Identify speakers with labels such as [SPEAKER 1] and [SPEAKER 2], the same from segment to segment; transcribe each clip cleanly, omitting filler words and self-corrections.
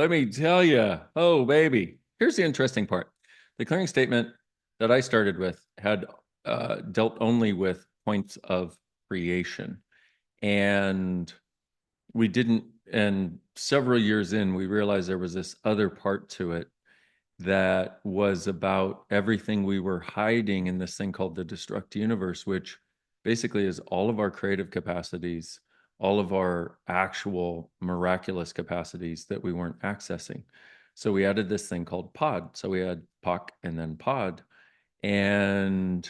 [SPEAKER 1] let me tell you. Oh, baby. Here's the interesting part. The clearing statement that I started with had dealt only with points of creation. And we didn't, and several years in, we realized there was this other part to it that was about everything we were hiding in this thing called the destruct universe, which basically is all of our creative capacities, all of our actual miraculous capacities that we weren't accessing. So we added this thing called pod. So we had POC and then pod. And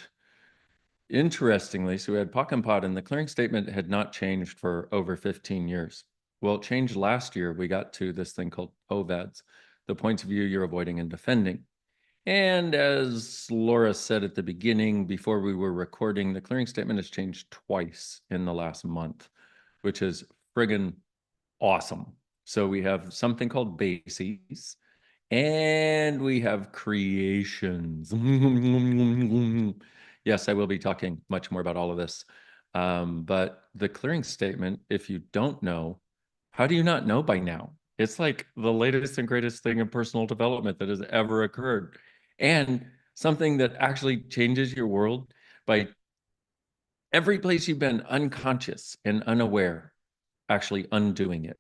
[SPEAKER 1] interestingly, so we had POC and pod, and the clearing statement had not changed for over 15 years. Well, it changed last year. We got to this thing called POVADs, the points of view you're avoiding and defending. And as Laura said at the beginning, before we were recording, the clearing statement has changed twice in the last month, which is friggin' awesome. So we have something called bases, and we have creations. Yes, I will be talking much more about all of this. But the clearing statement, if you don't know, how do you not know by now? It's like the latest and greatest thing in personal development that has ever occurred. And something that actually changes your world by every place you've been unconscious and unaware, actually undoing it.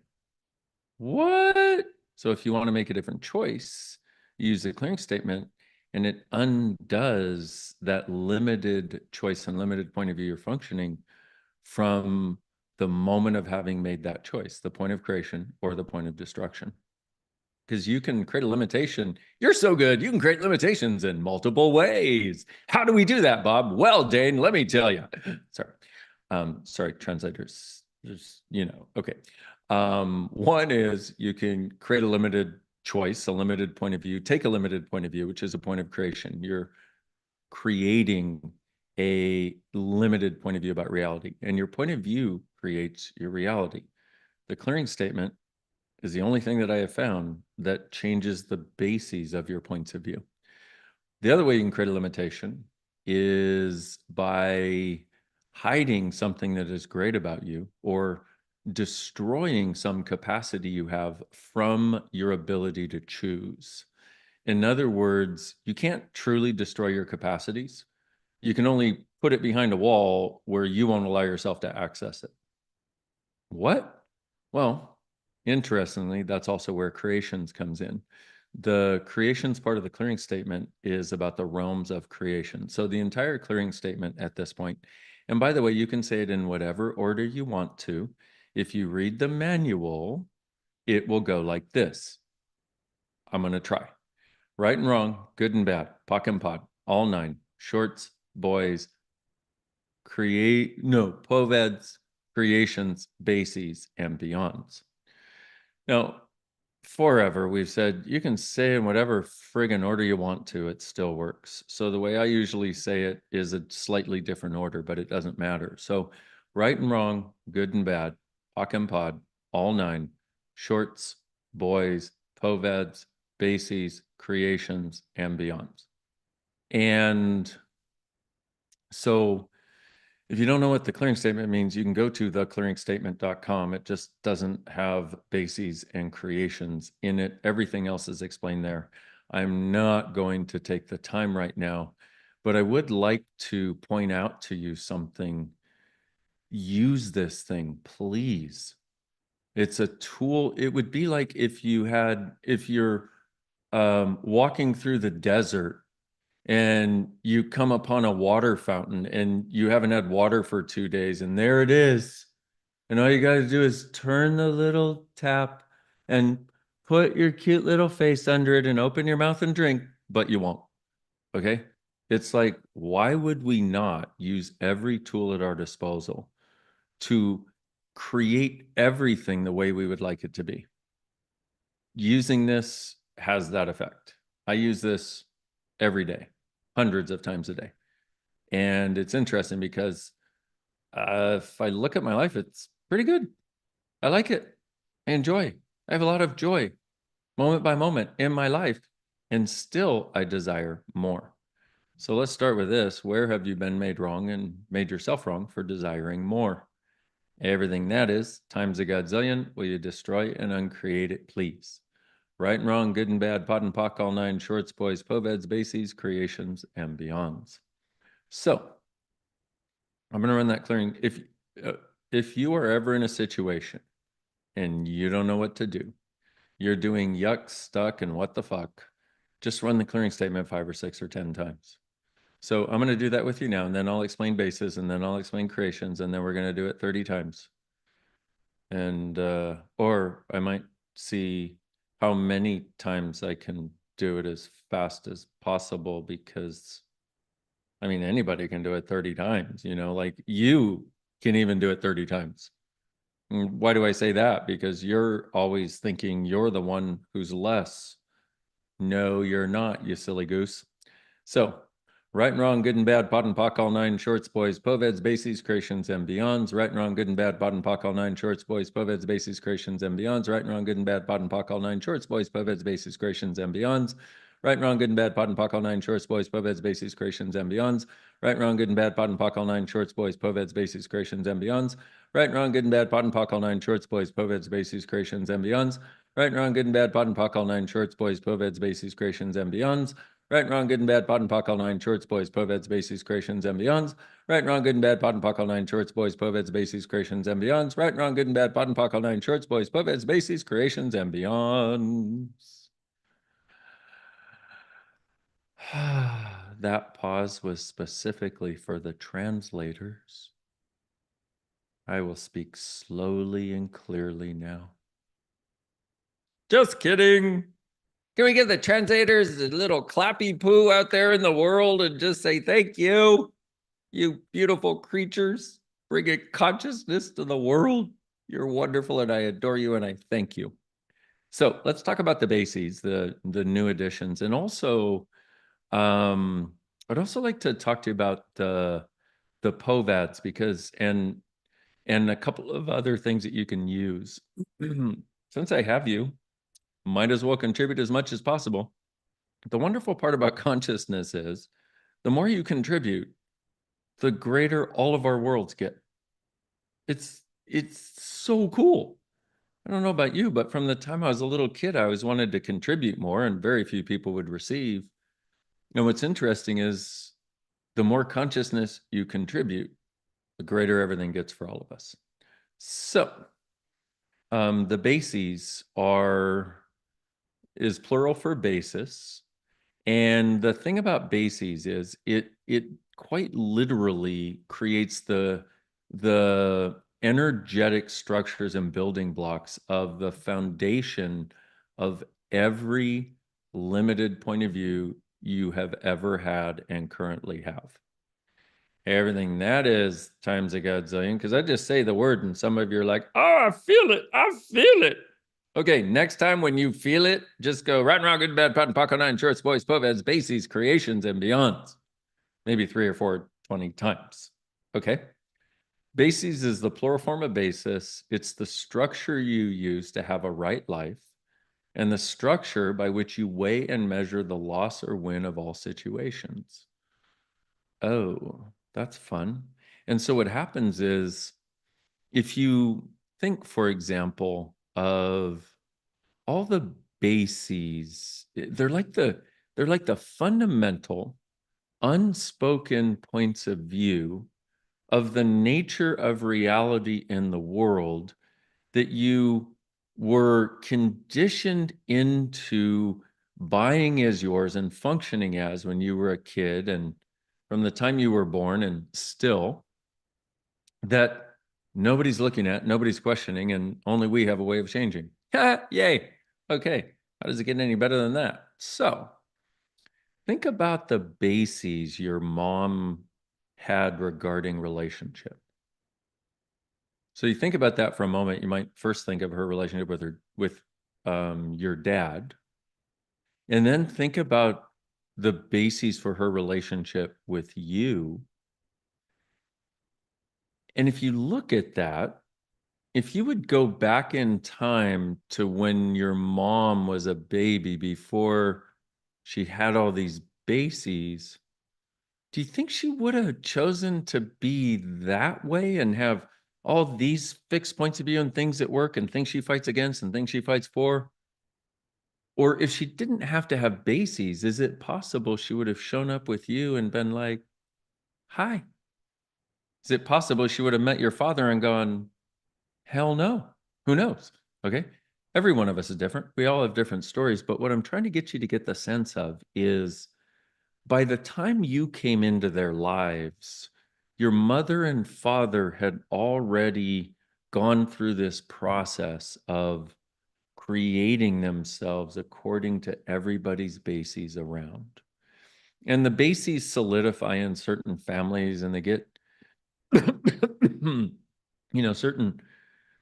[SPEAKER 1] What? So if you want to make a different choice, use the clearing statement and it undoes that limited choice and limited point of view you're functioning from the moment of having made that choice, the point of creation or the point of destruction. Because you can create a limitation. You're so good. You can create limitations in multiple ways. How do we do that, Bob? Well, Dain, let me tell you. Sorry, translators. Just, okay. One is you can create a limited choice, a limited point of view, take a limited point of view, which is a point of creation. You're creating a limited point of view about reality, and your point of view creates your reality. The clearing statement is the only thing that I have found that changes the bases of your points of view. The other way you can create a limitation is by hiding something that is great about you or destroying some capacity you have from your ability to choose. In other words, you can't truly destroy your capacities. You can only put it behind a wall where you won't allow yourself to access it. What? Well, interestingly, that's also where creations comes in. The creations part of the clearing statement is about the realms of creation. So the entire clearing statement at this point, and by the way, you can say it in whatever order you want to. If you read the manual, it will go like this. I'm going to try. Right and wrong, good and bad, POC and pod, all nine, shorts, boys, poveds, creations, bases, and beyonds. Now, forever, we've said you can say in whatever friggin' order you want to, it still works. So the way I usually say it is a slightly different order, but it doesn't matter. So right and wrong, good and bad, POC and pod, all nine, shorts, boys, poveds, bases, creations, and beyonds. And so if you don't know what the clearing statement means, you can go to theclearingstatement.com. It just doesn't have bases and creations in it. Everything else is explained there. I'm not going to take the time right now, but I would like to point out to you something. Use this thing, please. It's a tool. It would be like if you're walking through the desert and you come upon a water fountain and you haven't had water for 2 days, and there it is. And all you got to do is turn the little tap and put your cute little face under it and open your mouth and drink, but you won't. Okay? It's like, why would we not use every tool at our disposal to create everything the way we would like it to be? Using this has that effect. I use this every day, hundreds of times a day. And it's interesting because if I look at my life, it's pretty good. I like it. I enjoy. I have a lot of joy moment by moment in my life. And still, I desire more. So let's start with this. Where have you been made wrong and made yourself wrong for desiring more? Everything that is times a godzillion. Will you destroy and uncreate it, please? right and wrong, good and bad, pot and pock, all nine shorts, boys, poveds, bases, creations, and beyonds. So I'm going to run that clearing. If you are ever in a situation and you don't know what to do, you're doing yuck, stuck, and what the fuck, just run the clearing statement 5 or 6 or 10 times. So I'm going to do that with you now, and then I'll explain bases, and then I'll explain creations, and then we're going to do it 30 times. And, or I might see how many times I can do it as fast as possible, because I mean, anybody can do it 30 times, like you can even do it 30 times. And why do I say that? Because you're always thinking you're the one who's less. No, you're not, you silly goose. So, right and wrong, good and bad, pot and pock, all nine shorts, boys, poveds, bases, creations, and beyonds. Right and wrong, good and bad, pot and pock, all nine shorts, boys, poveds, bases, creations, and beyonds. Right and wrong, good and bad, pot and pock, all nine shorts, boys, poveds, bases, creations, and beyonds. Right and wrong, good and bad, pot and pock, all nine shorts, boys, poveds, bases, creations, and beyonds. Right and wrong, good and bad, pot and pock, all nine shorts, boys, poveds, bases, creations, and beyonds. Right and wrong, good and bad, pot and pock, all nine shorts, boys, poveds, bases, creations, and beyonds. Right and wrong, good and bad, pot and pock, all nine shorts, boys, poveds, bases, creations, and beyonds. Right and wrong, good and bad, pot and pock, all nine shorts, boys, poveds, bases, creations, and beyonds. Right and wrong, good and bad, pot and pock, all nine shorts, boys, poveds, bases, creations, and beyonds. Right and wrong, good and bad, pot and pock, all nine shorts, boys, poveds, bases, creations, and beyonds. That pause was specifically for the translators. I will speak slowly and clearly now. Just kidding. Can we give the translators a little clappy poo out there in the world and just say thank you, you beautiful creatures, bringing consciousness to the world? You're wonderful, and I adore you, and I thank you. So let's talk about the bases, the new additions, and also I'd also like to talk to you about the povats, because and a couple of other things that you can use. Since I have you, might as well contribute as much as possible. The wonderful part about consciousness is the more you contribute, the greater all of our worlds get. It's so cool. I don't know about you, but from the time I was a little kid, I always wanted to contribute more, and very few people would receive. And what's interesting is the more consciousness you contribute, the greater everything gets for all of us. So the bases is plural for basis. And the thing about bases is it quite literally creates the energetic structures and building blocks of the foundation of every limited point of view you have ever had and currently have. Everything that is times a godzillion, because I just say the word and some of you are like, oh, I feel it. I feel it. Okay, next time when you feel it, just go right and wrong, good and bad, pot and pock, nine shorts, boys, poveds, bases, creations, and beyonds. Maybe 3 or 4, 20 times. Okay. Bases is the plural form of basis. It's the structure you use to have a right life, and the structure by which you weigh and measure the loss or win of all situations. Oh, that's fun. And so what happens is, if you think, for example, of all the bases, they're like the fundamental unspoken points of view of the nature of reality in the world that you were conditioned into buying as yours and functioning as when you were a kid, and from the time you were born, and still, that nobody's looking at, nobody's questioning, and only we have a way of changing. Yay. Okay. How does it get any better than that? So think about the bases your mom had regarding relationship. So you think about that for a moment. You might first think of her relationship with your dad, and then think about the bases for her relationship with you. And if you look at that, if you would go back in time to when your mom was a baby, before she had all these bases, do you think she would have chosen to be that way and have all these fixed points of view and things that work and things she fights against and things she fights for? Or if she didn't have to have bases, is it possible she would have shown up with you and been like, hi? Is it possible she would have met your father and gone, hell no? Who knows? Okay. Every one of us is different. We all have different stories. But what I'm trying to get you to get the sense of is by the time you came into their lives, your mother and father had already gone through this process of creating themselves according to everybody's bases around. And the bases solidify in certain families and they get, certain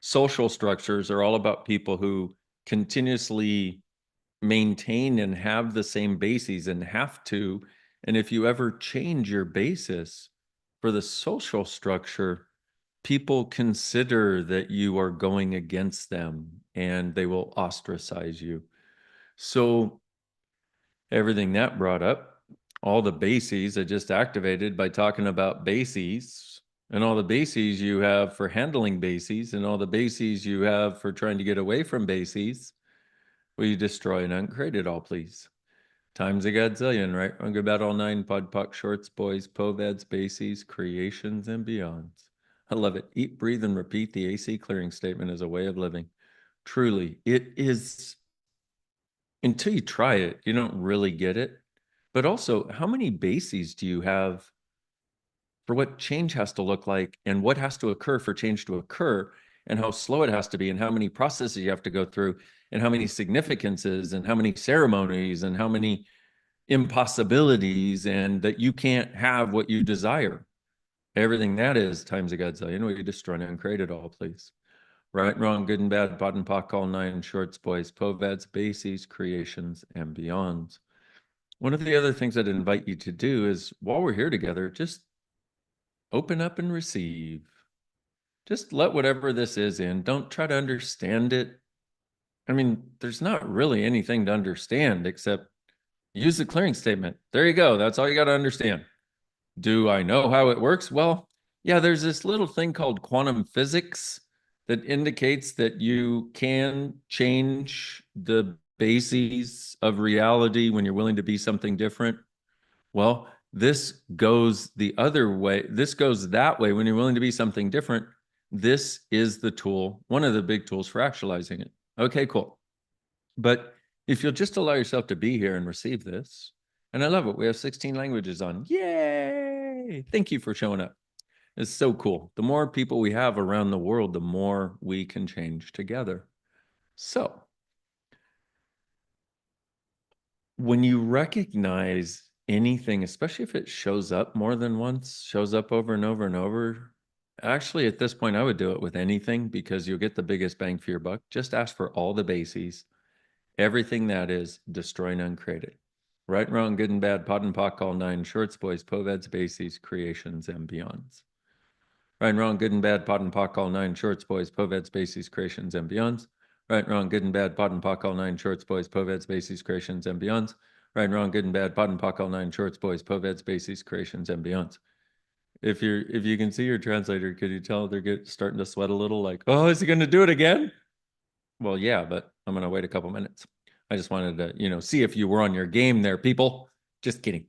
[SPEAKER 1] social structures are all about people who continuously maintain and have the same bases and have to. And if you ever change your basis for the social structure, people consider that you are going against them and they will ostracize you. So everything that brought up, all the bases I just activated by talking about bases, and all the bases you have for handling bases, and all the bases you have for trying to get away from bases, will you destroy and uncreate it all, please? Times a godzillion, right? I'm good about all 9 pod puck shorts, boys, poveds, bases, creations, and beyonds. I love it. Eat, breathe, and repeat the AC clearing statement as a way of living. Truly, it is, until you try it, you don't really get it. But also, how many bases do you have for what change has to look like and what has to occur for change to occur and how slow it has to be and how many processes you have to go through and how many significances and how many ceremonies and how many impossibilities and that you can't have what you desire. Everything that is times a godzillion. Will you destroy and create it all, please? Right, wrong, good and bad, pot and pock, all 9 shorts, boys, poveds, bases, creations, and beyonds. One of the other things I'd invite you to do is while we're here together, just open up and receive. Just let whatever this is in. Don't try to understand it. I mean, there's not really anything to understand except use the clearing statement. There you go. That's all you got to understand. Do I know how it works? Well, yeah, there's this little thing called quantum physics that indicates that you can change the bases of reality when you're willing to be something different. Well, this goes the other way. This goes that way when you're willing to be something different. This is the tool, one of the big tools for actualizing it. Okay, cool. But if you'll just allow yourself to be here and receive this, and I love it. We have 16 languages on. Yay! Thank you for showing up. It's so cool. The more people we have around the world, the more we can change together. So when you recognize anything, especially if it shows up more than once, shows up over and over and over, actually at this point, I would do it with anything because you'll get the biggest bang for your buck. Just ask for all the bases, everything that is, destroy and uncreate it. Right, wrong, good and bad, pot and pock, all 9 shorts, boys, poveds, bases, creations, and beyonds. Right and wrong, good and bad, pot and pock, all 9 shorts, boys, poveds, bases, creations, and beyonds. Right and wrong, good and bad, pot and pock, all 9 shorts, boys, poveds, bases, creations, and beyonds. Right and wrong, good and bad, pot and pock, all 9 shorts, boys, poveds, bases, creations, and beyonds. If you can see your translator, could you tell they're starting to sweat a little? Like, oh, is he going to do it again? Well, yeah, but I'm going to wait a couple minutes. I just wanted to, see if you were on your game there, people. Just kidding.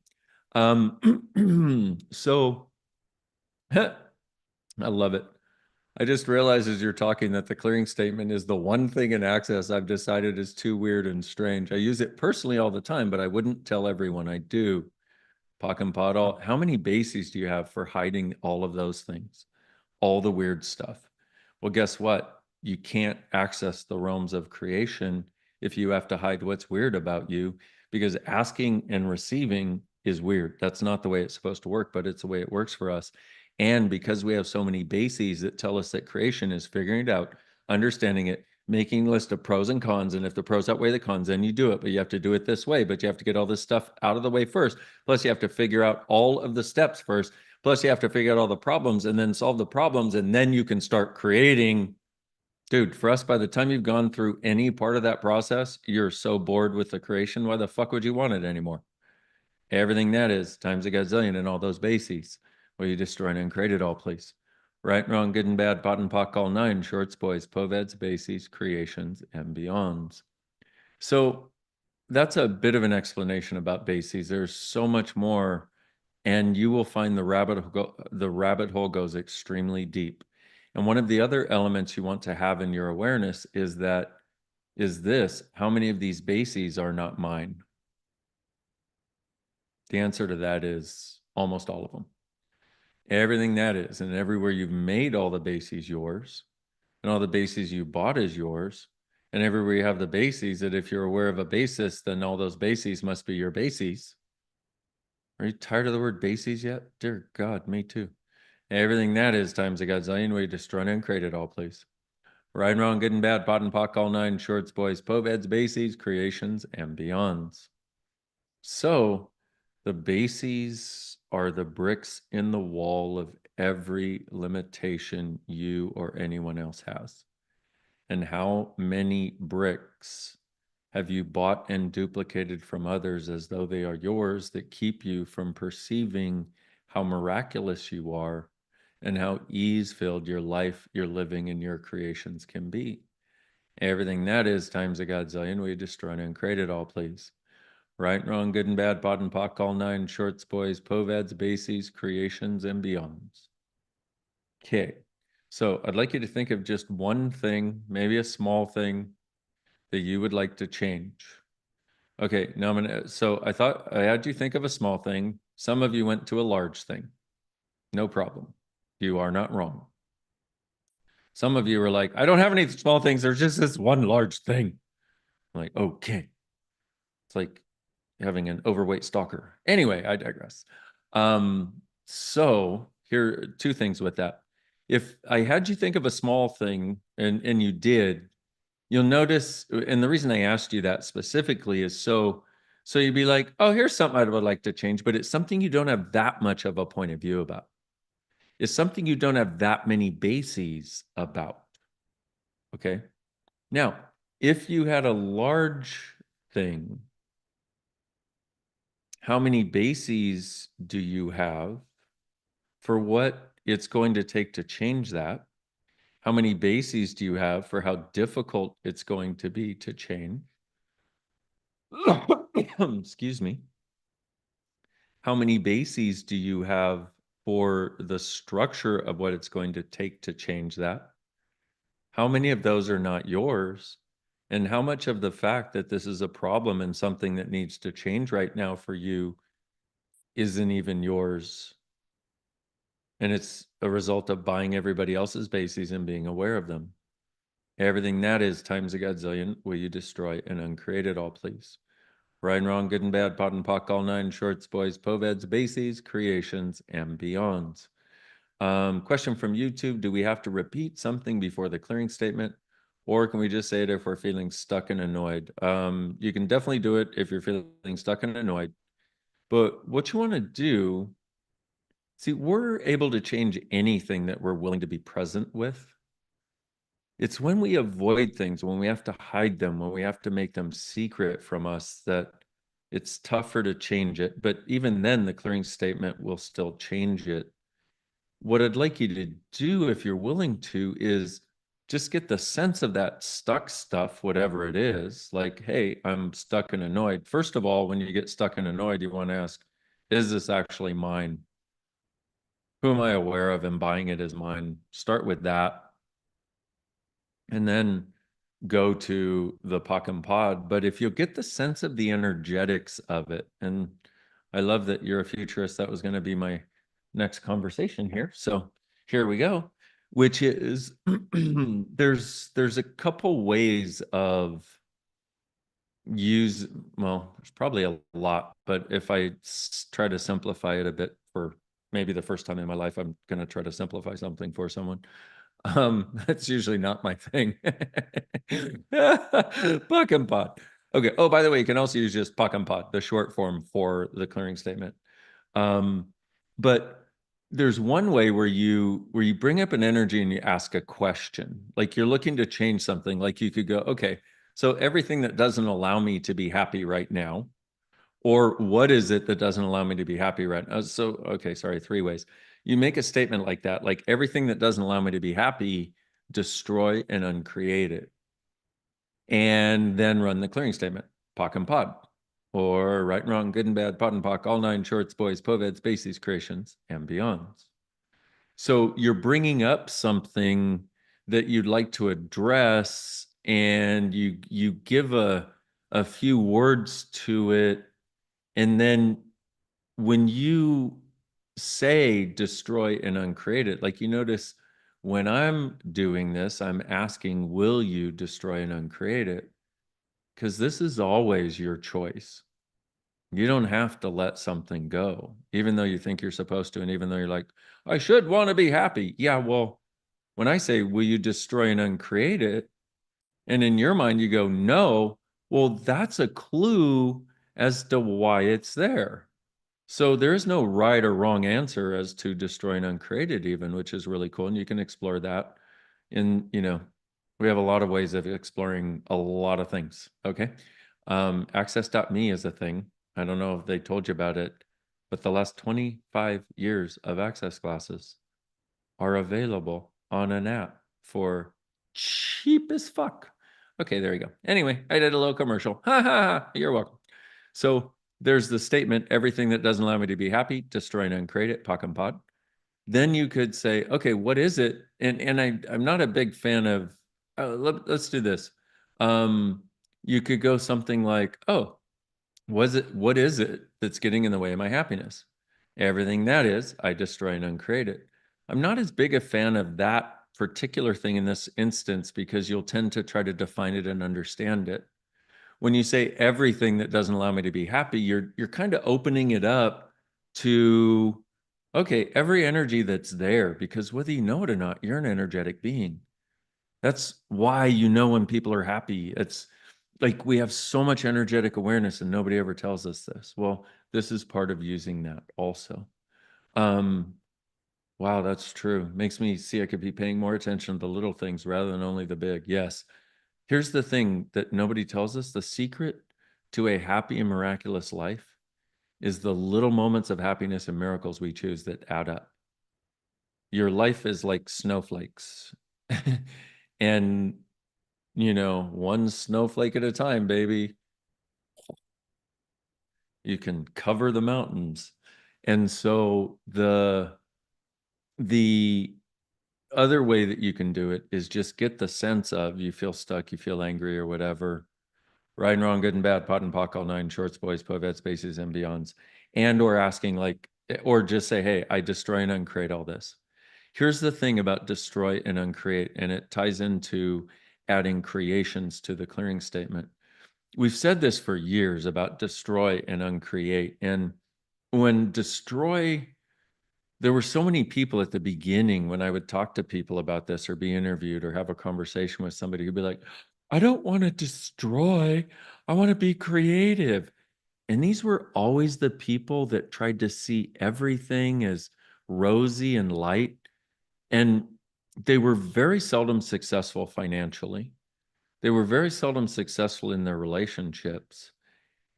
[SPEAKER 1] So I love it. I just realized as you're talking that the clearing statement is the one thing in Access I've decided is too weird and strange. I use it personally all the time, but I wouldn't tell everyone I do. Pock and Podall, how many bases do you have for hiding all of those things? All the weird stuff. Well, guess what? You can't access the realms of creation if you have to hide what's weird about you, because asking and receiving is weird. That's not the way it's supposed to work, but it's the way it works for us. And because we have so many bases that tell us that creation is figuring it out, understanding it, making a list of pros and cons. And if the pros outweigh the cons, then you do it. But you have to do it this way. But you have to get all this stuff out of the way first. Plus, you have to figure out all of the steps first. Plus, you have to figure out all the problems and then solve the problems. And then you can start creating. Dude, for us, by the time you've gone through any part of that process, you're so bored with the creation. Why the fuck would you want it anymore? Everything that is times a gazillion and all those bases. Will you destroy and create it all, please? Right, wrong, good and bad, pot and pock, all 9 shorts, boys, poveds, bases, creations, and beyonds. So that's a bit of an explanation about bases. There's so much more, and you will find the rabbit hole goes extremely deep. And one of the other elements you want to have in your awareness is this: how many of these bases are not mine? The answer to that is almost all of them. Everything that is, and everywhere you've made all the bases yours, and all the bases you bought is yours, and everywhere you have the bases, that if you're aware of a basis, then all those bases must be your bases. Are you tired of the word bases yet? Dear God, me too. Everything that is times a godzillion, way destroy and create it all, please. Right and wrong, good and bad, pot and pock, all nine, shorts, boys, poveds, bases, creations, and beyonds. So the bases are the bricks in the wall of every limitation you or anyone else has. And how many bricks have you bought and duplicated from others as though they are yours, that keep you from perceiving how miraculous you are and how ease-filled your life, your living, and your creations can be? Everything that is times a godzillion, we destroy and uncreate it all, please. Right, wrong, good and bad, pot and pock, all nine, shorts, boys, poveds, bases, creations, and beyonds. Okay, so I'd like you to think of just one thing, maybe a small thing, that you would like to change. Okay, now so I thought I had you think of a small thing. Some of you went to a large thing. No problem. You are not wrong. Some of you were like, I don't have any small things. There's just this one large thing. I'm like, okay. It's like having an overweight stalker. Anyway, I digress. So here are two things with that. If I had you think of a small thing, and you did, you'll notice, and the reason I asked you that specifically is so you'd be like, oh, here's something I would like to change, but it's something you don't have that much of a point of view about. It's something you don't have that many bases about. Okay. Now, if you had a large thing, how many bases do you have for what it's going to take to change that? How many bases do you have for how difficult it's going to be to change? Excuse me. How many bases do you have for the structure of what it's going to take to change that? How many of those are not yours? And how much of the fact that this is a problem and something that needs to change right now for you isn't even yours? And it's a result of buying everybody else's bases and being aware of them. Everything that is times a godzillion, will you destroy and uncreate it all, please? Right and wrong, good and bad, pot and pock, all nine, shorts, boys, poveds, bases, creations, and beyonds. Question from YouTube: do we have to repeat something before the clearing statement, or can we just say it if we're feeling stuck and annoyed? You can definitely do it if you're feeling stuck and annoyed. But what you want to do, see, we're able to change anything that we're willing to be present with. It's when we avoid things, when we have to hide them, when we have to make them secret from us, that it's tougher to change it. But even then, the clearing statement will still change it. What I'd like you to do, if you're willing to, is just get the sense of that stuck stuff, whatever it is. Like, hey, I'm stuck and annoyed. First of all, when you get stuck and annoyed, you want to ask, is this actually mine? Who am I aware of and buying it as mine? Start with that. And then go to the Puck and Pod. But if you'll get the sense of the energetics of it, and I love that you're a futurist, that was going to be my next conversation here. So here we go, which is there's a couple ways of well, there's probably a lot, but if I try to simplify it a bit, for maybe the first time in my life, I'm going to try to simplify something for someone. That's usually not my thing. Puck and pot. Okay. Oh, by the way, you can also use just puck and pot, the short form for the clearing statement. But there's one way where you bring up an energy and you ask a question, like you're looking to change something. Like you could go, okay, so everything that doesn't allow me to be happy right now, or what is it that doesn't allow me to be happy right now? So, okay, sorry, three ways. You make a statement like that, like everything that doesn't allow me to be happy, destroy and uncreate it. And then run the clearing statement. pock and pod, or right and wrong, good and bad, pot and pock, all nine shorts, boys, poveds, bases, creations, and beyonds. So you're bringing up something that you'd like to address, and you give a few words to it, and then when you say destroy and uncreate it, like you notice when I'm doing this, I'm asking, will you destroy and uncreate it? Because this is always your choice. You don't have to let something go, even though you think you're supposed to, and even though you're like, I should want to be happy. Yeah, well, when I say, will you destroy and uncreate it? And in your mind, you go, no. Well, that's a clue as to why it's there. So there is no right or wrong answer as to destroy and uncreate it, even, which is really cool. And you can explore that in, we have a lot of ways of exploring a lot of things. Okay. Access.me is a thing. I don't know if they told you about it, but the last 25 years of Access classes are available on an app for cheap as fuck. Okay, there you go. Anyway, I did a little commercial. Ha ha, you're welcome. So there's the statement, everything that doesn't allow me to be happy, destroy and uncreate it, pock and pod. Then you could say, okay, what is it? And I'm not a big fan of, let's do this. You could go something like, oh, what is it that's getting in the way of my happiness? Everything that is, I destroy and uncreate it. I'm not as big a fan of that particular thing in this instance because you'll tend to try to define it and understand it. When you say everything that doesn't allow me to be happy, you're kind of opening it up to, okay, every energy that's there, because whether you know it or not, you're an energetic being. That's why you know when people are happy. It's like we have so much energetic awareness and nobody ever tells us this. Well, this is part of using that also. Um, wow, that's true. Makes me see I could be paying more attention to the little things rather than only the big. Yes. Here's the thing that nobody tells us. The secret to a happy and miraculous life is the little moments of happiness and miracles we choose that add up. Your life is like snowflakes. And, one snowflake at a time, baby. You can cover the mountains. And so the other way that you can do it is just get the sense of you feel stuck, you feel angry or whatever. Right and wrong, good and bad, pot and pock, all nine shorts, boys, povets, spaces, and beyonds. And or asking or just say, hey, I destroy and uncreate all this. Here's the thing about destroy and uncreate, and it ties into adding creations to the clearing statement. We've said this for years about destroy and uncreate. And when destroy, there were so many people at the beginning when I would talk to people about this or be interviewed or have a conversation with somebody who'd be like, I don't want to destroy, I want to be creative. And these were always the people that tried to see everything as rosy and light. And they were very seldom successful financially. They were very seldom successful in their relationships.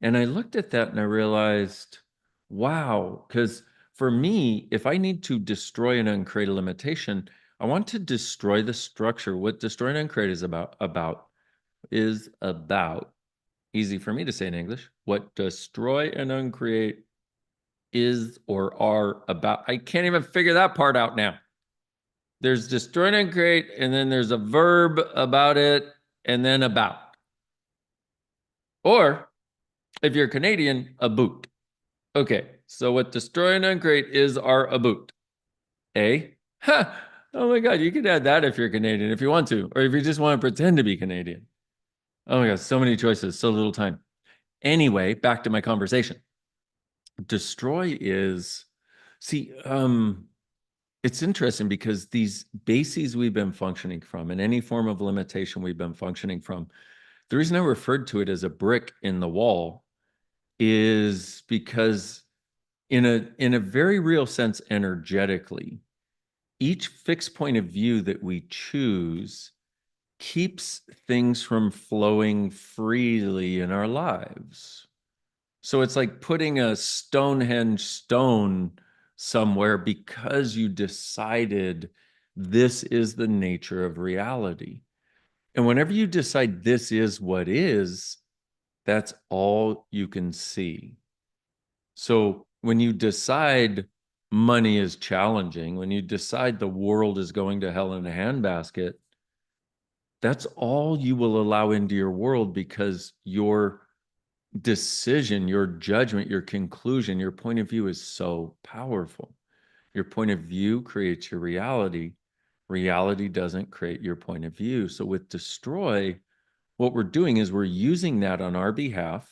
[SPEAKER 1] And I looked at that and I realized, wow, because for me, if I need to destroy and uncreate a limitation, I want to destroy the structure. What destroy and uncreate is about, easy for me to say in English, what destroy and uncreate is or are about. I can't even figure that part out now. There's destroy and uncreate, and then there's a verb about it, and then about. Or if you're Canadian, a boot. Okay, so what destroy and uncreate is our about. A? Ha! Oh my God, you could add that if you're Canadian, if you want to, or if you just want to pretend to be Canadian. Oh my God, so many choices, so little time. Anyway, back to my conversation. Destroy is, see, it's interesting because these bases we've been functioning from and any form of limitation we've been functioning from, the reason I referred to it as a brick in the wall is because in a very real sense, energetically, each fixed point of view that we choose keeps things from flowing freely in our lives. So it's like putting a Stonehenge stone somewhere because you decided this is the nature of reality. And whenever you decide this is what is, That's all you can see. So when you decide money is challenging, when you decide the world is going to hell in a handbasket, that's all you will allow into your world, because your decision, your judgment, your conclusion, your point of view is so powerful. Your point of view creates your reality. Reality doesn't create your point of view. So with destroy, what we're doing is we're using that on our behalf,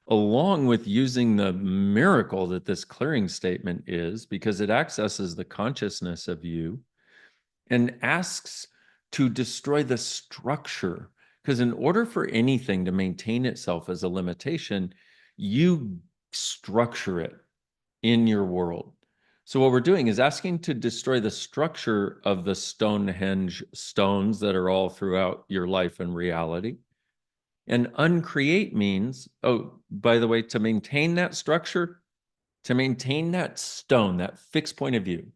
[SPEAKER 1] along with using the miracle that this clearing statement is, because it accesses the consciousness of you and asks to destroy the structure. Because in order for anything to maintain itself as a limitation, you structure it in your world. So what we're doing is asking to destroy the structure of the Stonehenge stones that are all throughout your life and reality. And uncreate means, oh, by the way, to maintain that structure, to maintain that stone, that fixed point of view,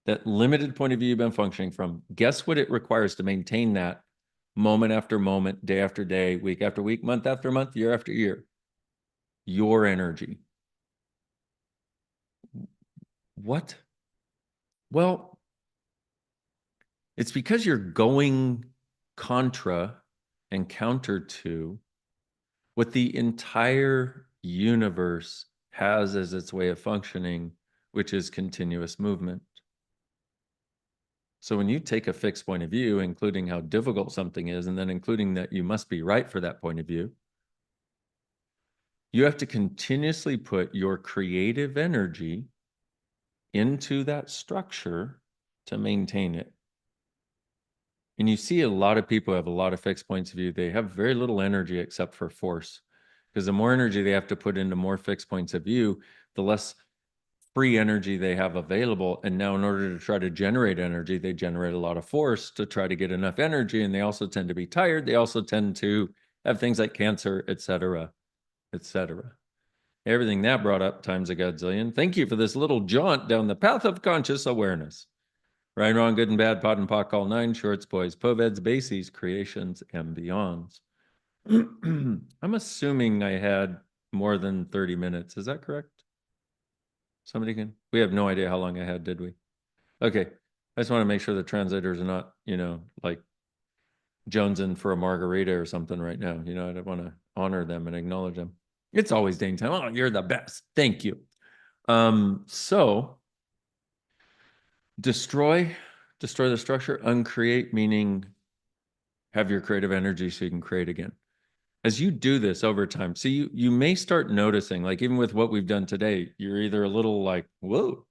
[SPEAKER 1] that limited point of view you've been functioning from, guess what it requires to maintain that moment after moment, day after day, week after week, month after month, year after year? Your energy. What? Well, it's because you're going contra and counter to what the entire universe has as its way of functioning, which is continuous movement. So when you take a fixed point of view, including how difficult something is, and then including that you must be right for that point of view, you have to continuously put your creative energy into that structure to maintain it. And you see a lot of people have a lot of fixed points of view. They have very little energy except for force, because the more energy they have to put into more fixed points of view, the less free energy they have available. And now in order to try to generate energy, they generate a lot of force to try to get enough energy. And they also tend to be tired. They also tend to have things like cancer, et cetera, et cetera. Everything that brought up times a godzillion. Thank you for this little jaunt down the path of conscious awareness. Right, wrong, good and bad, pot and pock, all nine, shorts, boys, poveds, bases, creations, and beyonds. I'm assuming I had more than 30 minutes. Is that correct? Somebody can? We have no idea how long I had, did we? Okay. I just want to make sure the translators are not, like jonesing for a margarita or something right now. I don't want to honor them and acknowledge them. It's always Dain time. Oh, you're the best. Thank you. So destroy the structure, uncreate, meaning have your creative energy so you can create again. As you do this over time, so you may start noticing, like even with what we've done today, you're either a little like, whoa,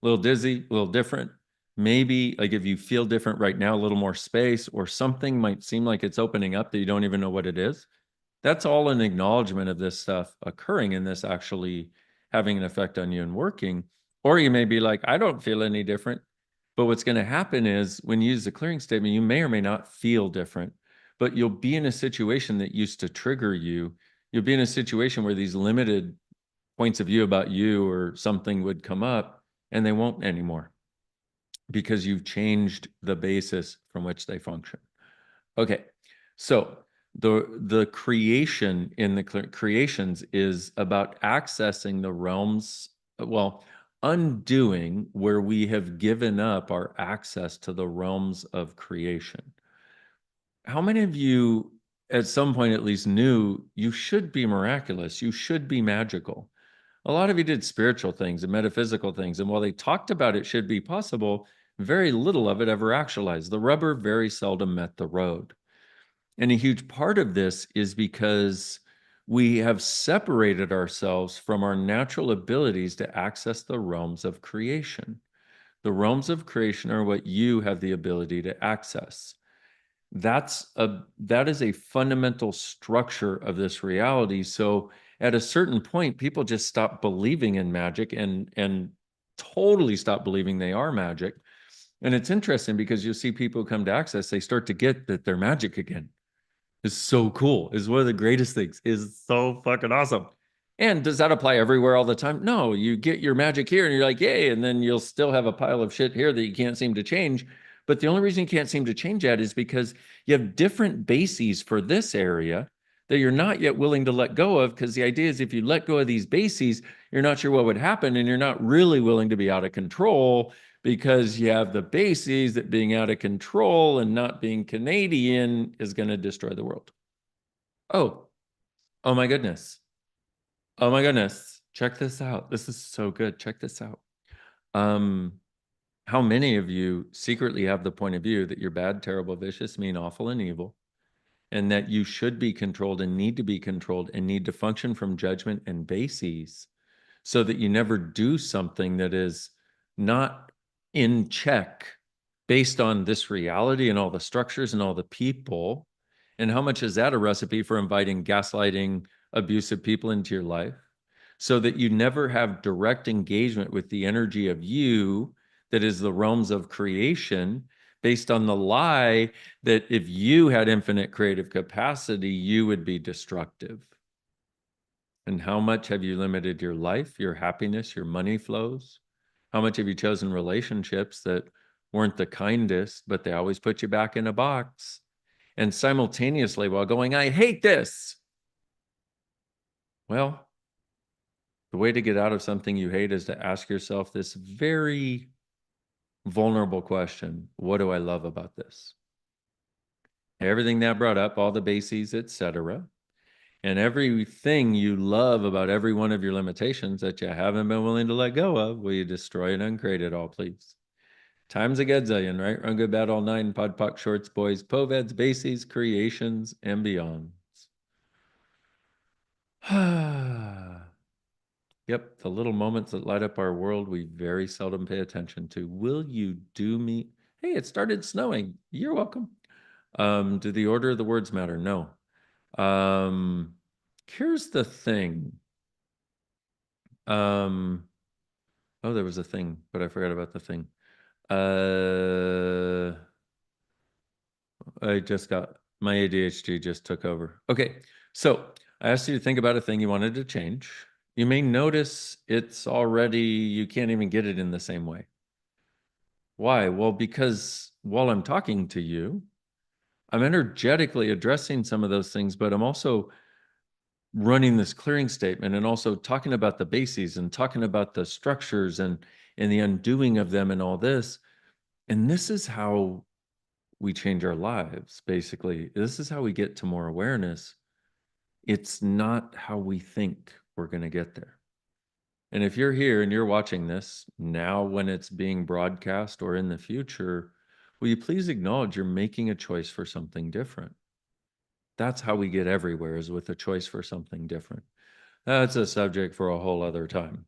[SPEAKER 1] a little dizzy, a little different. Maybe like if you feel different right now, a little more space, or something might seem like it's opening up that you don't even know what it is. That's all an acknowledgement of this stuff occurring and this actually having an effect on you and working. Or you may be like, I don't feel any different. But what's going to happen is when you use the clearing statement, you may or may not feel different, but you'll be in a situation that used to trigger you. You'll be in a situation where these limited points of view about you or something would come up, and they won't anymore because you've changed the basis from which they function. Okay, so the creation in the creations is about accessing the realms, well, undoing where we have given up our access to the realms of creation. How many of you at some point at least knew you should be miraculous, you should be magical? A lot of you did spiritual things and metaphysical things, and while they talked about it should be possible, very little of it ever actualized. The rubber very seldom met the road. And a huge part of this is because we have separated ourselves from our natural abilities to access the realms of creation. The realms of creation are what you have the ability to access. That is a fundamental structure of this reality. So at a certain point, people just stop believing in magic and totally stop believing they are magic. And it's interesting because you'll see people come to access, they start to get that they're magic again. Is so cool. Is one of the greatest things. Is so fucking awesome. And does that apply everywhere all the time? No, you get your magic here and you're like, yay, and then you'll still have a pile of shit here that you can't seem to change. But the only reason you can't seem to change that is because you have different bases for this area that you're not yet willing to let go of, because the idea is if you let go of these bases, you're not sure what would happen, and you're not really willing to be out of control because you have the bases that being out of control and not being Canadian is going to destroy the world. Oh, oh my goodness. Oh my goodness. Check this out. This is so good. Check this out. How many of you secretly have the point of view that you're bad, terrible, vicious, mean, awful, and evil, and that you should be controlled and need to be controlled and need to function from judgment and bases so that you never do something that is not in check based on this reality and all the structures and all the people? And how much is that a recipe for inviting gaslighting, abusive people into your life? So that you never have direct engagement with the energy of you that is the realms of creation, based on the lie that if you had infinite creative capacity, you would be destructive. And how much have you limited your life, your happiness, your money flows? How much have you chosen relationships that weren't the kindest, but they always put you back in a box? And simultaneously, while going, I hate this. Well, the way to get out of something you hate is to ask yourself this very vulnerable question. What do I love about this? Everything that brought up, all the bases, etc. And everything you love about every one of your limitations that you haven't been willing to let go of, will you destroy and uncreate it all, please? Times a gazillion, right? Run, good, bad, all nine, pod, poc, shorts, boys, poveds, bases, creations, and beyonds. Yep, the little moments that light up our world we very seldom pay attention to. Will you do me? Hey, it started snowing. You're welcome. Do the order of the words matter? No. Here's the thing. Oh, there was a thing, but I forgot about the thing. I just got, my ADHD just took over. Okay, so I asked you to think about a thing you wanted to change. You may notice it's already, you can't even get it in the same way. Why? Well, because while I'm talking to you, I'm energetically addressing some of those things, but I'm also running this clearing statement and also talking about the bases and talking about the structures and the undoing of them and all this. And this is how we change our lives, basically. This is how we get to more awareness. It's not how we think we're going to get there. And if you're here and you're watching this now when it's being broadcast or in the future, will you please acknowledge you're making a choice for something different? That's how we get everywhere, is with a choice for something different. That's a subject for a whole other time,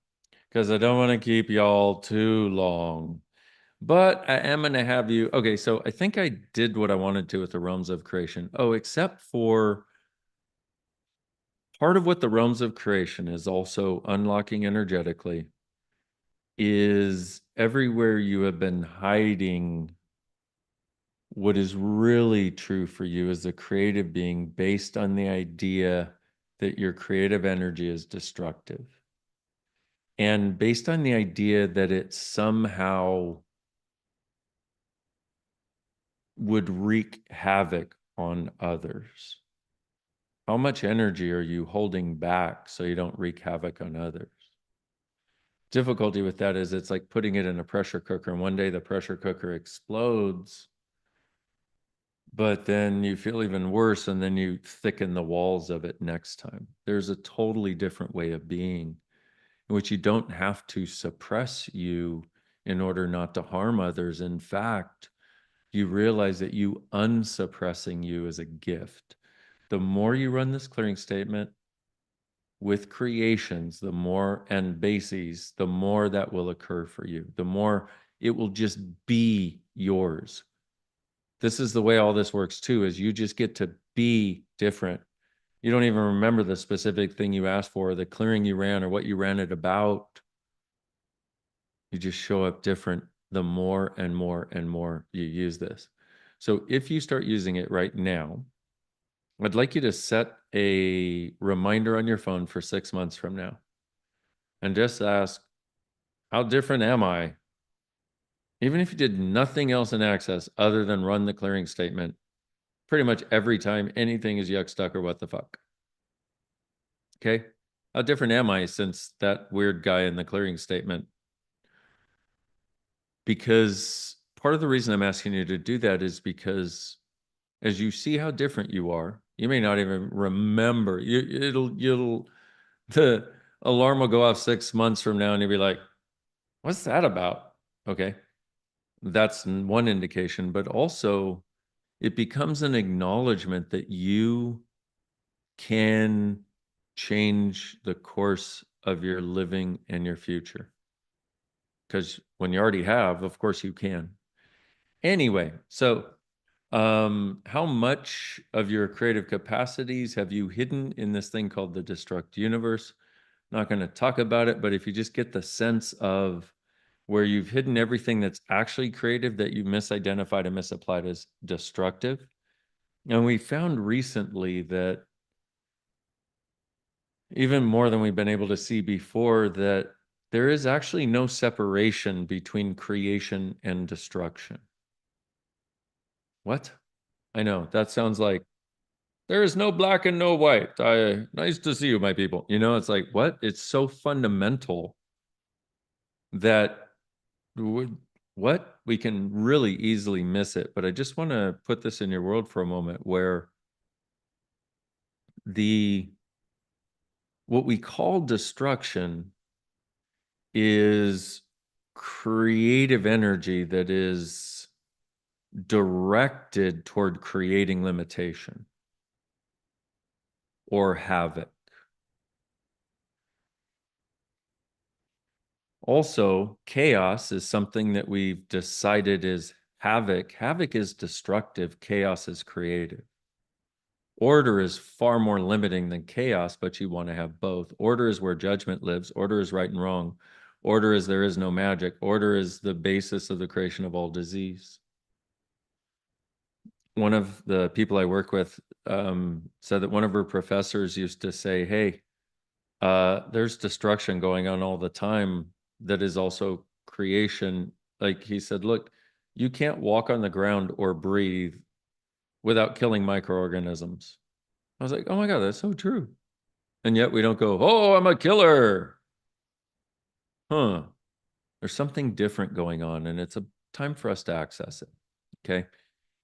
[SPEAKER 1] because I don't want to keep y'all too long. But I am going to have you. Okay, so I think I did what I wanted to with the realms of creation. Oh, except for part of what the realms of creation is also unlocking energetically is everywhere you have been hiding what is really true for you as a creative being, based on the idea that your creative energy is destructive. And based on the idea that it somehow would wreak havoc on others. How much energy are you holding back so you don't wreak havoc on others? Difficulty with that is it's like putting it in a pressure cooker, and one day the pressure cooker explodes, but then you feel even worse, and then you thicken the walls of it next time. There's a totally different way of being in which you don't have to suppress you in order not to harm others. In fact, you realize that you unsuppressing you is a gift. The more you run this clearing statement with creations, the more, and bases, the more that will occur for you. The more it will just be yours. This is the way all this works too, is you just get to be different. You don't even remember the specific thing you asked for, the clearing you ran, or what you ran it about. You just show up different the more and more and more you use this. So if you start using it right now, I'd like you to set a reminder on your phone for 6 months from now and just ask, how different am I? Even if you did nothing else in Access other than run the clearing statement, pretty much every time anything is yuck, stuck, or what the fuck. Okay. How different am I since that weird guy in the clearing statement? Because part of the reason I'm asking you to do that is because as you see how different you are, you may not even remember. You'll the alarm will go off 6 months from now and you'll be like, what's that about? Okay. That's one indication, but also it becomes an acknowledgement that you can change the course of your living and your future. Because when you already have, of course you can. Anyway, so how much of your creative capacities have you hidden in this thing called the destruct universe? Not going to talk about it, but if you just get the sense of where you've hidden everything that's actually creative that you misidentified and misapplied as destructive. And we found recently that even more than we've been able to see before, that there is actually no separation between creation and destruction. What? I know that sounds like there is no black and no white. Nice to see you, my people. You know, it's like, what? It's so fundamental that what we can really easily miss it. But I just want to put this in your world for a moment where the what we call destruction is creative energy that is directed toward creating limitation or havoc. Also, chaos is something that we've decided is havoc. Havoc is destructive, chaos is creative. Order is far more limiting than chaos, but you want to have both. Order is where judgment lives. Order is right and wrong. Order is there is no magic. Order is the basis of the creation of all disease. One of the people I work with said that one of her professors used to say, hey, there's destruction going on all the time that is also creation. Like he said, look, you can't walk on the ground or breathe without killing microorganisms. I was like, oh my God, that's so true. And yet we don't go, oh, I'm a killer. Huh. There's something different going on, and it's a time for us to access it. Okay.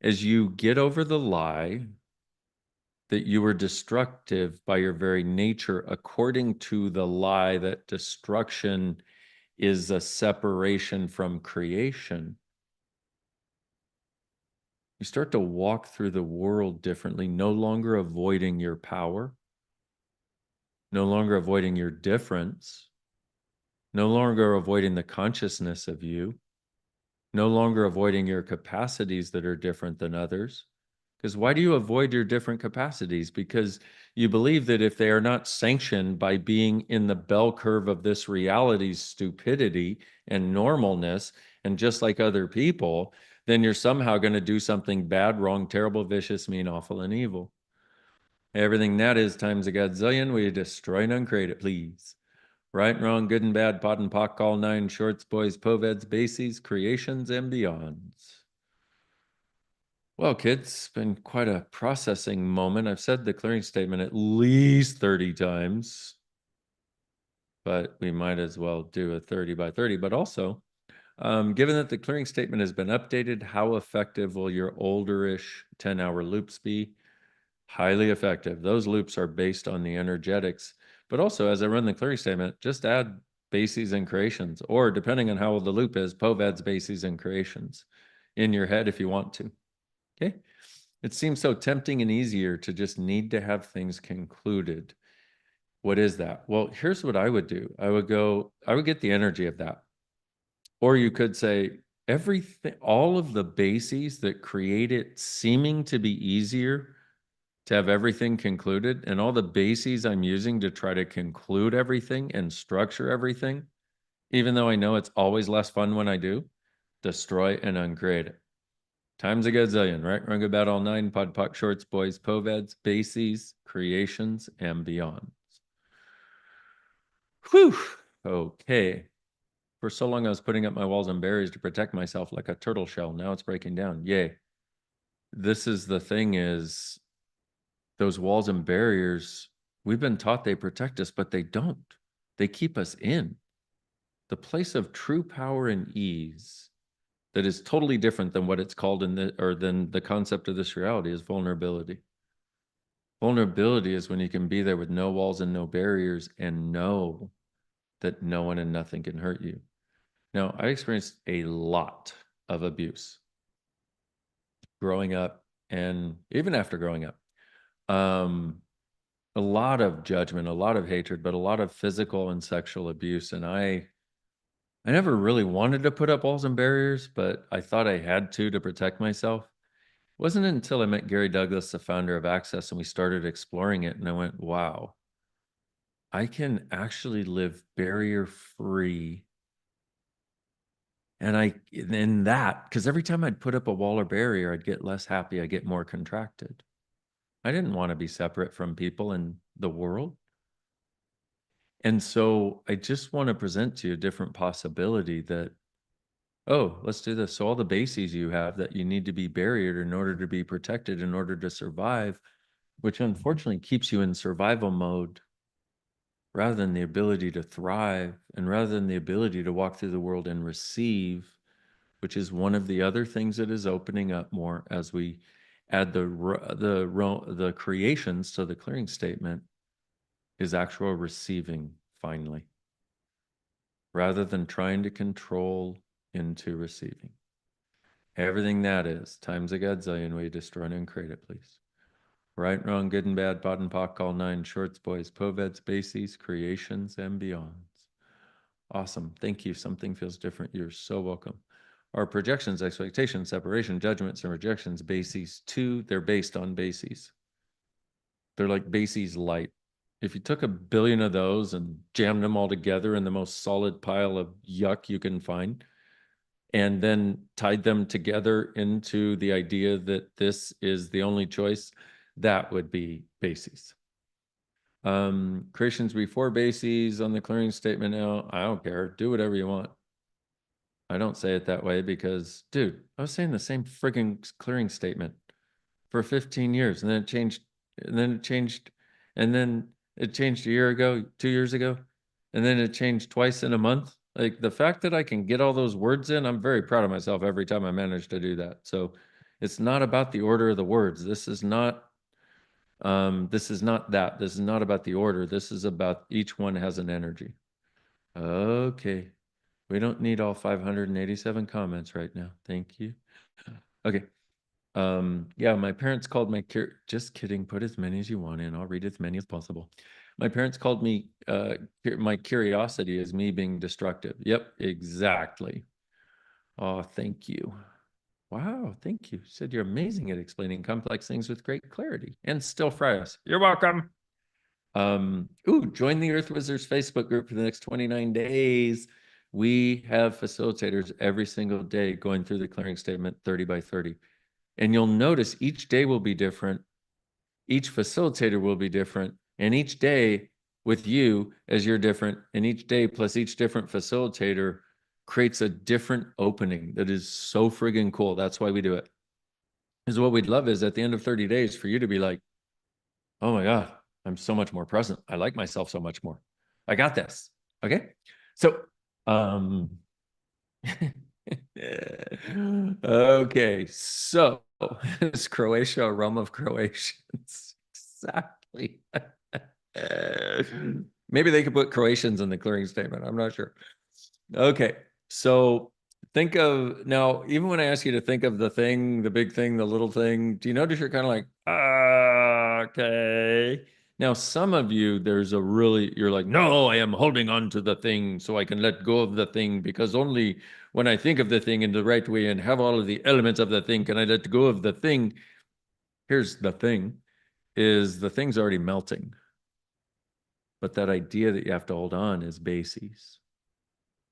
[SPEAKER 1] As you get over the lie that you were destructive by your very nature, according to the lie that destruction is a separation from creation, you start to walk through the world differently, no longer avoiding your power, no longer avoiding your difference, no longer avoiding the consciousness of you, no longer avoiding your capacities that are different than others. Because why do you avoid your different capacities? Because you believe that if they are not sanctioned by being in the bell curve of this reality's stupidity and normalness, and just like other people, then you're somehow going to do something bad, wrong, terrible, vicious, mean, awful, and evil. Everything that is times a godzillion, we destroy and uncreate it, please. Right and wrong, good and bad, pot and pock, all nine shorts, boys, poveds, bases, creations, and beyonds. Well, kids, it's been quite a processing moment. I've said the clearing statement at least 30 times, but we might as well do a 30 by 30. But also, given that the clearing statement has been updated, how effective will your olderish 10-hour loops be? Highly effective. Those loops are based on the energetics. But also, as I run the clearing statement, just add bases and creations, or depending on how old the loop is, poveds, bases, and creations in your head if you want to. Okay. It seems so tempting and easier to just need to have things concluded. What is that? Well, here's what I would do. I would get the energy of that. Or you could say, everything, all of the bases that create it seeming to be easier to have everything concluded, and all the bases I'm using to try to conclude everything and structure everything, even though I know it's always less fun when I do, destroy and uncreate it. Times a gazillion, right? Run good bad all nine, pod puck shorts, boys, poveds, bases, creations, and beyond. Whew. Okay. For so long, I was putting up my walls and barriers to protect myself like a turtle shell. Now it's breaking down. Yay. This is the thing is those walls and barriers We've been taught they protect us, but they don't. They keep us in. The place of true power and ease that is totally different than what it's called in the, or than the concept of this reality, is vulnerability. Vulnerability is when you can be there with no walls and no barriers and know that no one and nothing can hurt you. Now, I experienced a lot of abuse growing up and even after growing up. A lot of judgment, a lot of hatred, but a lot of physical and sexual abuse. And I never really wanted to put up walls and barriers, but I thought I had to protect myself. It wasn't until I met Gary Douglas, the founder of Access, and we started exploring it. And I went, wow, I can actually live barrier free. And in that, because every time I'd put up a wall or barrier, I'd get less happy, I'd get more contracted. I didn't want to be separate from people in the world. And so I just want to present to you a different possibility that, oh, let's do this. So all the bases you have that you need to be barriered in order to be protected, in order to survive, which unfortunately keeps you in survival mode rather than the ability to thrive, and rather than the ability to walk through the world and receive, which is one of the other things that is opening up more as we add the creations to the clearing statement, is actual receiving finally, rather than trying to control into receiving. Everything that is, times a godzillion, we destroy and uncreate it, please. Right, wrong, good and bad, pot and pock, all nine, shorts, boys, poveds, bases, creations, and beyonds. Awesome. Thank you. Something feels different. You're so welcome. Our projections, expectations, separation, judgments, and rejections, bases too, they're based on bases. They're like bases light. If you took 1 billion of those and jammed them all together in the most solid pile of yuck you can find, and then tied them together into the idea that this is the only choice, that would be bases. Creations before bases on the clearing statement now, I don't care. Do whatever you want. I don't say it that way because, dude, I was saying the same frigging clearing statement for 15 years, and then it changed, and then it changed, and then it changed a year ago, 2 years ago, and then it changed twice in a month. Like, the fact that I can get all those words in, I'm very proud of myself every time I manage to do that. So it's not about the order of the words. This is not that. This is not about the order. This is about each one has an energy. Okay. We don't need all 587 comments right now. Thank you. Okay. Yeah, my parents called my just kidding. Put as many as you want in. I'll read as many as possible. My parents called me my curiosity as me being destructive. Yep, exactly. Oh, thank you. Wow, thank you. Said you're amazing at explaining complex things with great clarity and still fry us. You're welcome. Join the Earth Wizards Facebook group for the next 29 days. We have facilitators every single day going through the clearing statement 30 by 30. And you'll notice each day will be different. Each facilitator will be different. And each day with you as you're different, and each day plus each different facilitator creates a different opening that is so friggin' cool. That's why we do it. Because what we'd love is at the end of 30 days for you to be like, oh my God, I'm so much more present. I like myself so much more. I got this. Okay. So, okay. So is Croatia a realm of Croatians? Exactly. Maybe they could put Croatians in the clearing statement. I'm not sure. Okay. So think of now, even when I ask you to think of the thing, the big thing, the little thing, do you notice you're kind of like, okay. Now, some of you, you're like, no, I am holding on to the thing so I can let go of the thing, because only when I think of the thing in the right way and have all of the elements of the thing can I let go of the thing. Here's the thing, is the thing's already melting. But that idea that you have to hold on is bases.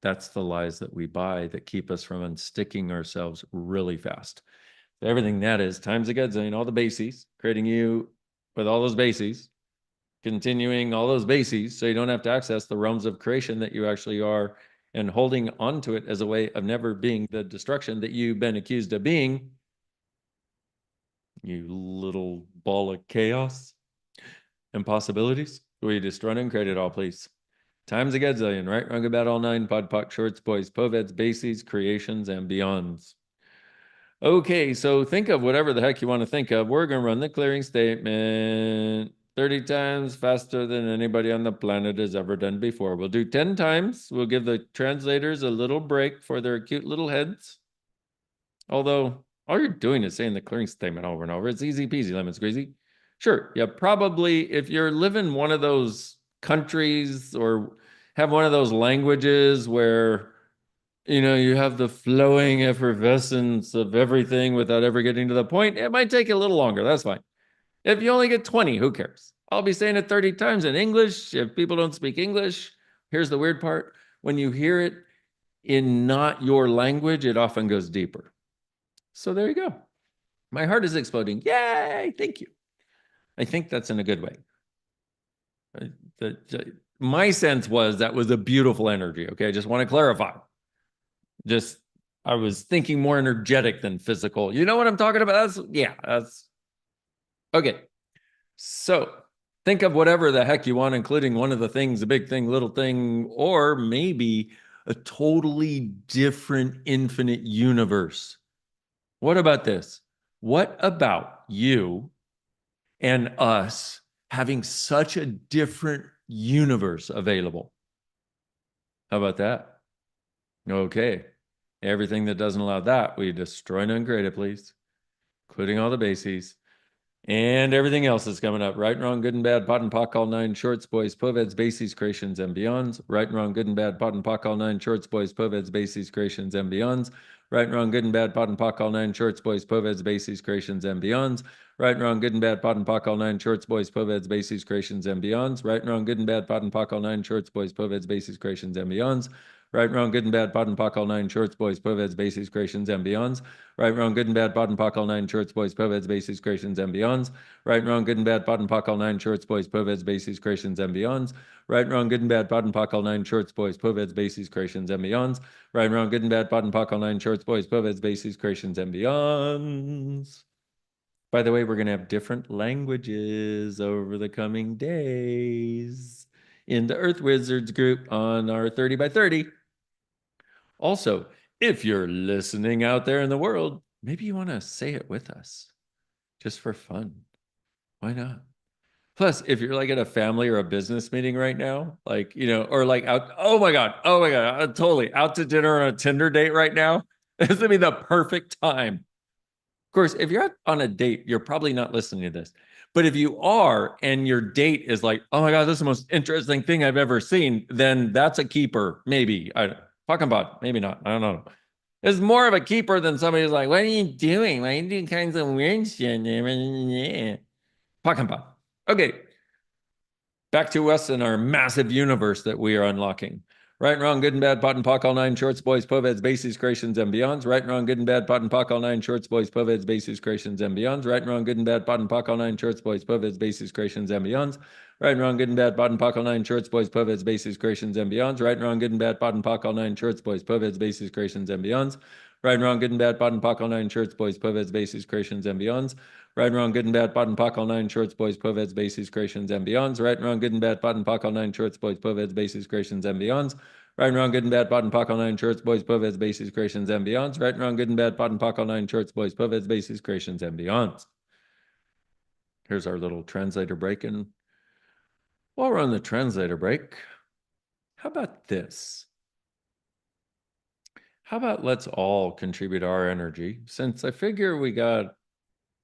[SPEAKER 1] That's the lies that we buy that keep us from unsticking ourselves really fast. Everything that is times a godzillion, all the bases, creating you with all those bases, continuing all those bases so you don't have to access the realms of creation that you actually are, and holding onto it as a way of never being the destruction that you've been accused of being, you little ball of chaos. Impossibilities? We destroy and create it all, please. Times a gazillion, right? Wrong about all nine, pod, poc, shorts, boys, poveds, bases, creations, and beyonds. Okay, so think of whatever the heck you want to think of. We're going to run the clearing statement 30 times faster than anybody on the planet has ever done before. We'll do 10 times. We'll give the translators a little break for their cute little heads. Although all you're doing is saying the clearing statement over and over. It's easy peasy, lemon squeezy. Sure, yeah, probably if you're living one of those countries or have one of those languages where you have the flowing effervescence of everything without ever getting to the point, it might take a little longer. That's fine. If you only get 20, who cares? I'll be saying it 30 times in English. If people don't speak English, here's the weird part. When you hear it in not your language, it often goes deeper. So there you go. My heart is exploding. Yay! Thank you. I think that's in a good way. My sense was that was a beautiful energy. Okay, I just want to clarify. I was thinking more energetic than physical. You know what I'm talking about? That's okay. So think of whatever the heck you want, including one of the things, a big thing, little thing, or maybe a totally different infinite universe. What about this? What about you and us having such a different universe available? How about that? Okay. Everything that doesn't allow that, we destroy and uncreate it, please, including all the bases. And everything else is coming up. Right and wrong, good and bad, pot and pock, all nine, shorts, boys, poveds, bases, creations, and beyonds. Right and wrong, good and bad, pot and pock, all nine, shorts, boys, poveds, bases, creations, and beyonds. Right and wrong, good and bad, pot and pock, all nine, shorts, boys, poveds, bases, creations, and beyonds. Right and wrong, good and bad, pot and pock, all nine, shorts, boys, poveds, bases, creations, and beyonds. Right and wrong, good and bad, pot and pock, all nine, shorts, boys, poveds, bases, creations, and beyonds. Right and wrong, good and bad, pot and pock, all nine, shorts, boys, poveds, bases, creations, and beyonds. Right and wrong, good and bad, pot and pock, all nine, shorts, boys, poveds, bases, creations, and beyonds. Right and wrong, good and bad, pot and pock, all nine, shorts, boys, poveds, bases, creations, and beyonds. Right and wrong, good and bad, pot and pock, all nine, shorts, boys, poveds, bases, creations, and beyonds. Right and wrong, good and bad, pot and pock, all nine, shorts, boys, poveds, bases, creations, and beyonds. By the way, we're going to have different languages over the coming days in the Earth Wizards group on our 30 by 30. Also, if you're listening out there in the world, maybe you want to say it with us just for fun. Why not? Plus, if you're like at a family or a business meeting right now, or like out, oh my God, totally out to dinner on a Tinder date right now, this would be the perfect time. Of course, if you're on a date, you're probably not listening to this. But if you are and your date is like, oh my God, this is the most interesting thing I've ever seen, then that's a keeper. Maybe. Fucking about, maybe not. I don't know. It's more of a keeper than somebody who's like, what are you doing? Why are you doing kinds of weird shit? Fucking about. Okay. Back to us in our massive universe that we are unlocking. Right and wrong, good and bad, pot and pock, all nine, shorts, boys, poveds, bases, creations, and beyonds. Right and wrong, good and bad, pot and pock, all nine, shorts, boys, poveds, bases, creations, and beyonds. Right and wrong, good and bad, pot and pock, all nine, shorts, boys, poveds, bases, creations, and beyonds. Right and wrong, good and bad, pot and pock, all nine, shorts, boys, poveds, bases, creations, and beyonds. Right and wrong, good and bad, pot and pock, all nine, shorts, boys, poveds, bases, creations, and beyonds. Right and wrong, good and bad, pot and pock, all nine, shorts, boys, poveds, bases, creations, and beyonds. Right and wrong, good and bad, pot and pock, all nine, shorts, boys, poveds, bases, creations, and beyonds. Right and wrong, good and bad, pot and pock, all nine, shorts, boys, poveds, bases, creations, and beyonds. Right and wrong, good and bad, pot and pock, all nine, shorts, boys, poveds, bases, creations, and beyonds. Right and wrong, good and bad, pot and pock, all nine, shorts, boys, poveds, bases, creations, and beyonds. Here's our little translator break. And while we're on the translator break, how about this? How about let's all contribute our energy, since I figure we got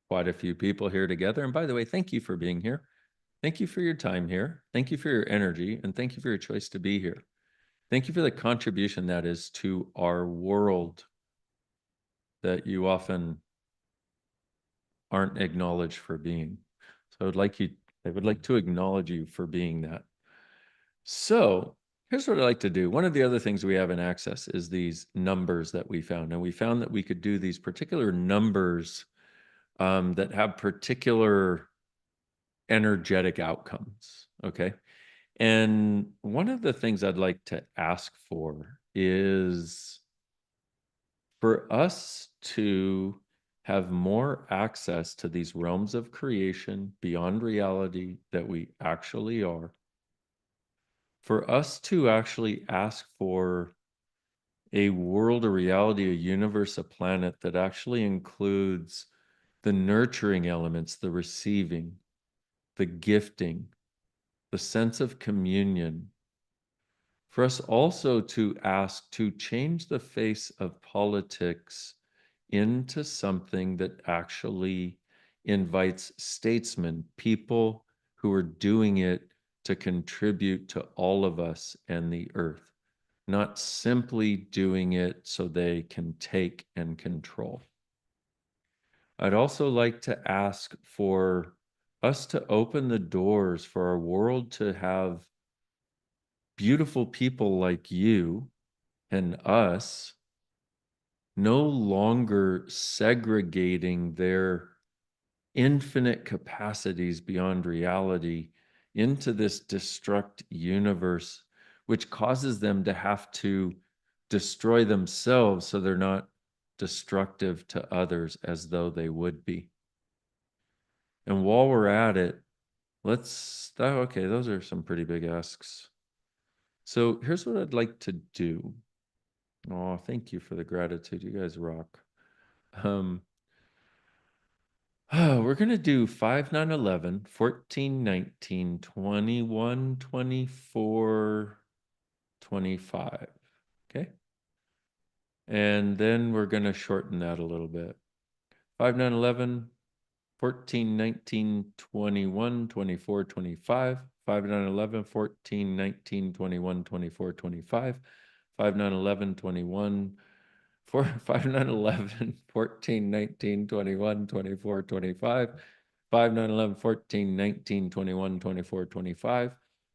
[SPEAKER 1] quite a few people here together. And by the way, thank you for being here. Thank you for your time here. Thank you for your energy. And thank you for your choice to be here. Thank you for the contribution that is to our world that you often aren't acknowledged for being. So I would like to acknowledge you for being that. So here's what I like to do. One of the other things we have in Access is these numbers that we found. And we found that we could do these particular numbers that have particular energetic outcomes. Okay. And one of the things I'd like to ask for is for us to have more access to these realms of creation beyond reality that we actually are, for us to actually ask for a world, a reality, a universe, a planet that actually includes the nurturing elements, the receiving, the gifting, the sense of communion, for us also to ask to change the face of politics into something that actually invites statesmen, people who are doing it to contribute to all of us and the earth, not simply doing it so they can take and control. I'd also like to ask for us to open the doors for our world to have beautiful people like you and us no longer segregating their infinite capacities beyond reality into this destruct universe, which causes them to have to destroy themselves so they're not destructive to others as though they would be. And while we're at it, okay, those are some pretty big asks. So here's what I'd like to do. Oh, thank you for the gratitude. You guys rock. We're going to do 5, 9, 11, 14, 19, 21, 24, 25. Okay. And then we're going to shorten that a little bit. 5, 9, 11, 14, 19, 21, 24, 25. 5, 9, 11, 14, 19, 21, 24, 25. 5, 9, 11, 21, 4, 5, 9, 11, 14, 19, 21, 24, 25. 5, 9, 11, 14, 19, 21, 24, 25.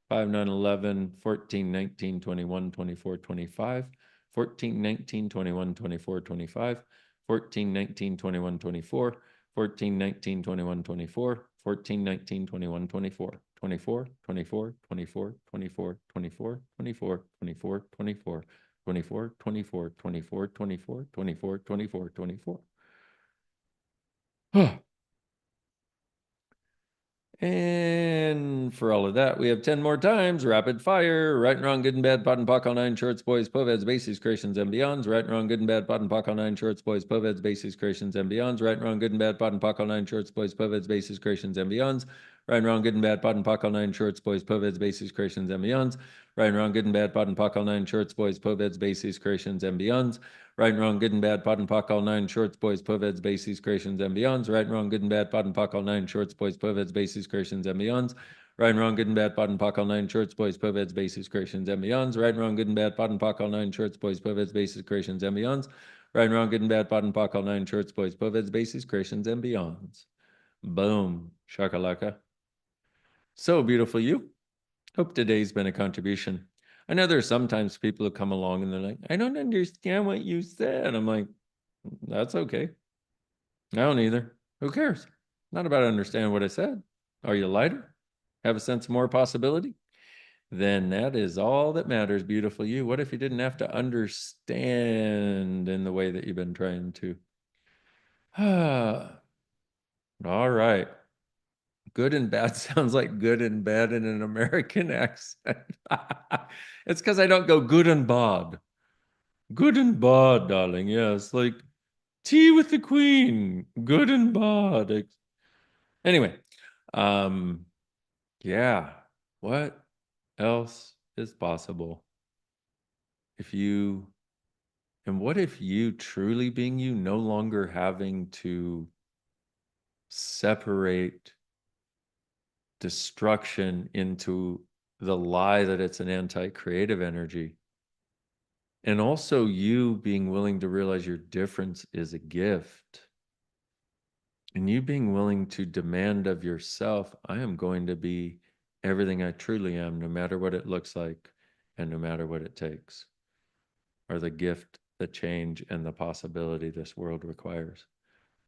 [SPEAKER 1] 5, 9, 11, 14, 19, 21, 24, 25. 14, 19, 21, 24, 25. 14, 19, 21, 24. 14, 19, 21, 24. 14, 19, 21, 24. 24, 24, 24, 24, 24, 24, 24, 24. 24, 24, 24, 24, 24, 24, 24. And for all of that, we have 10 more times. Rapid fire. Right and wrong, good and bad, pot and pock, all nine shorts, boys, poveds, bases, creations, and beyonds. Right and wrong, good and bad, pot and pock, all nine shorts, boys, poveds, bases, creations, and beyonds. Right and wrong, good and bad, pot and pock, all nine shorts, boys, poveds, bases, creations, and beyonds. Right and wrong, good and bad, pot and pock, all nine shorts, boys, poveds, bases, creations, and beyonds. Right and wrong, good and bad, pot and pock, all nine shorts, boys, poveds, bases, creations, and beyonds. Right and wrong, good and bad, pot and pock, all nine shorts, boys, poveds, bases, creations, and beyonds. Right and wrong, good and bad, pot and pock, all nine shorts, boys, poveds, bases, creations, and beyonds. Right and wrong, good and bad, pot and pock, all nine shorts, boys, poveds, bases, creations, and beyonds. Right and wrong, good and bad, pot and pock, all nine shorts, boys, poveds, bases, creations, and beyonds. Right and wrong, good and bad, pot and pock, all nine shorts, boys, poveds, bases, creations, and beyonds. Boom. Shakalaka. So beautiful, you. Hope today's been a contribution. I know there's sometimes people who come along and they're like, I don't understand what you said. I'm like, that's okay. I don't either. Who cares? Not about understanding what I said. Are you lighter? Have a sense of more possibility? Then that is all that matters, beautiful you. What if you didn't have to understand in the way that you've been trying to? All right. Good and bad sounds like good and bad in an American accent. It's because I don't go good and bad. Good and bad, darling. Yes, like tea with the queen. Good and bad. Anyway, yeah. What else is possible if you, and what if you truly being you, no longer having to separate destruction into the lie that it's an anti-creative energy, and also you being willing to realize your difference is a gift, and you being willing to demand of yourself, I am going to be everything I truly am, no matter what it looks like and no matter what it takes, are the gift, the change, and the possibility this world requires.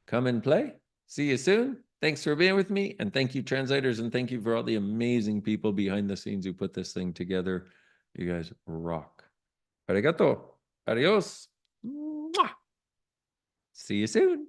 [SPEAKER 1] Come and play. See you soon. Thanks for being with me. And thank you, translators. And thank you for all the amazing people behind the scenes who put this thing together. You guys rock. Arigato. Adios. Mwah. See you soon.